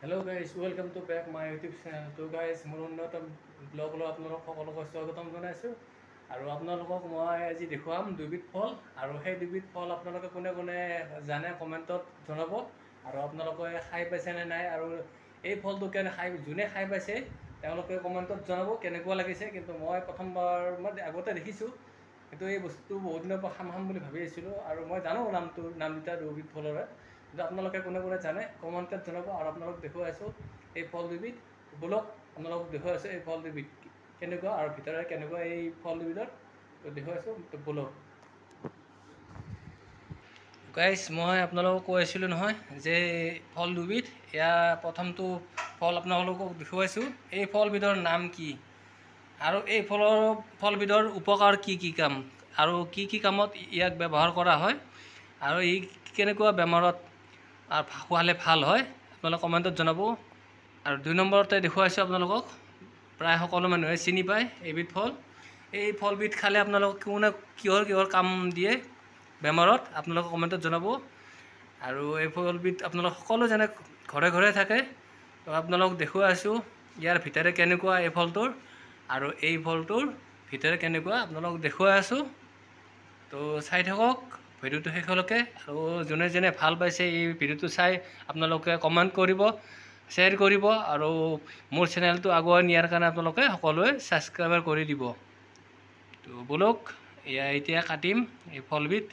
Hello guys, welcome to back my YouTube channel. So guys, মোৰ উন্নত blog লৈ আপোনালোক সকলোকে স্বাগতম জনাইছোঁ আৰু আপোনালোকক মই আজি দেখুৱাম দুবিধ ফল আৰু সেই দুবিধ ফল আপোনালোকে কোনে কোনে জানে কমেণ্টত জনাব আৰু আপোনালোকে খাই পাইছে নে নাই আৰু এই ফলটো যোনে খাই পাইছে তেওঁলোকে কমেণ্টত জনাব কেনেকুৱা লাগিছে। কিন্তু মই প্ৰথমবাৰ মই আগতে দেখিছোঁ, কিন্তু এই বস্তুটো বহুত দিনৰ পৰা খাম বুলি ভাবি আছিলোঁ আৰু মই জানো নাম দুটা দুবিধ ফলৰে, কিন্তু আপোনালোকে কোনে কোনে জানে কমেণ্টত জনাব। আৰু আপোনালোক দেখুৱাই আছোঁ এই ফল দুবিধ, বলক আপোনালোকক দেখুৱাই আছোঁ এই ফল দুবিধ কেনেকুৱা আৰু ভিতৰে কেনেকুৱা এই ফল দুবিধৰ দেখুৱাই আছোঁ। বলক গাইজ, মই আপোনালোকক কৈ আছিলোঁ নহয় যে ফল দুবিধ, এয়া প্ৰথমটো ফল আপোনালোকক দেখুৱাইছোঁ। এই ফলবিধৰ নাম কি আৰু এই ফলবিধৰ উপকাৰ কি কাম আৰু কি কামত ইয়াক ব্যৱহাৰ কৰা হয় আৰু ই কেনেকুৱা বেমাৰত খোৱালে ভাল হয় আপোনালোকে কমেণ্টত জনাব। আৰু 2 নম্বৰতে দেখুৱাইছোঁ আপোনালোকক, প্ৰায় সকলো মানুহে চিনি পায় এইবিধ ফল। এই ফলবিধ খালে আপোনালোকক কিহৰ কাম দিয়ে বেমাৰত আপোনালোকে কমেণ্টত জনাব। আৰু এই ফলবিধ আপোনালোক সকলো যেনে ঘৰে ঘৰে থাকে, তো আপোনালোক দেখুৱাই আছোঁ ইয়াৰ ভিতৰে কেনেকুৱা এই ফলটোৰ আৰু এই ফলটোৰ ভিতৰে কেনেকুৱা আপোনালোক দেখুৱাই আছোঁ। তো চাই থাকক ভিডিঅ'টো শেষলৈকে, আৰু যোনে যোনে ভাল পাইছে এই ভিডিঅ'টো চাই আপোনালোকে কমেণ্ট কৰিব, শ্বেয়াৰ কৰিব আৰু মোৰ চেনেলটো আগুৱাই নিয়াৰ কাৰণে আপোনালোকে সকলোৱে ছাবস্ক্ৰাইবাৰ কৰি দিব। তো বলক এতিয়া কাটিম এই ফলবিধ,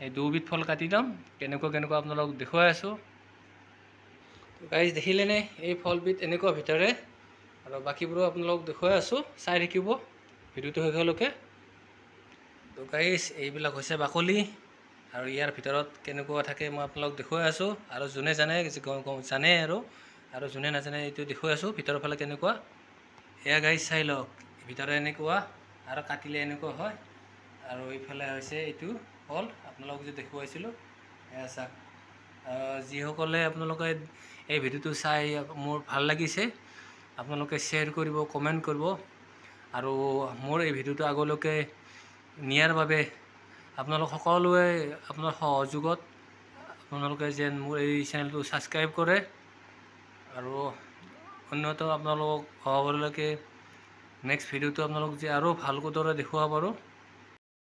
এই দুবিধ ফল কাটি ল'ম কেনেকুৱা আপোনালোক দেখুৱাই আছোঁ। গাইজ দেখিলেনে এই ফলবিধ এনেকুৱা ভিতৰে, আৰু বাকীবোৰো আপোনালোক দেখুৱাই আছোঁ, চাই থাকিব ভিডিঅ'টো শেষলৈকে। তো গাইজ এইবিলাক হৈছে বাকলি আৰু ইয়াৰ ভিতৰত কেনেকুৱা থাকে মই আপোনালোক দেখুৱাই আছোঁ। আৰু যোনে জানে আৰু যোনে নাজানে এইটো দেখুৱাই আছোঁ ভিতৰৰ ফালে কেনেকুৱা। এয়া গাইজ চাই লওক, ভিতৰে এনেকুৱা আৰু কাটিলে এনেকুৱা হয়। আৰু এইফালে হৈছে এইটো ফল আপোনালোক যে দেখুৱাইছিলোঁ, এয়া চাওক। যিসকলে আপোনালোকে এই ভিডিঅ'টো চাই মোৰ ভাল লাগিছে আপোনালোকে শ্বেয়াৰ কৰিব, কমেণ্ট কৰিব আৰু মোৰ এই ভিডিঅ'টো আগলৈকে নিয়াৰ বাবে আপোনালোক সকলোৱে আপোনাৰ সহযোগত আপোনালোকে যেন মোৰ এই চেনেলটো ছাবস্ক্ৰাইব কৰে আৰু অন্যতো আপোনালোকক হ'বলৈকে নেক্সট ভিডিঅ'টো আপোনালোক যে আৰু ভালকৈ দৰে দেখুৱাব পাৰোঁ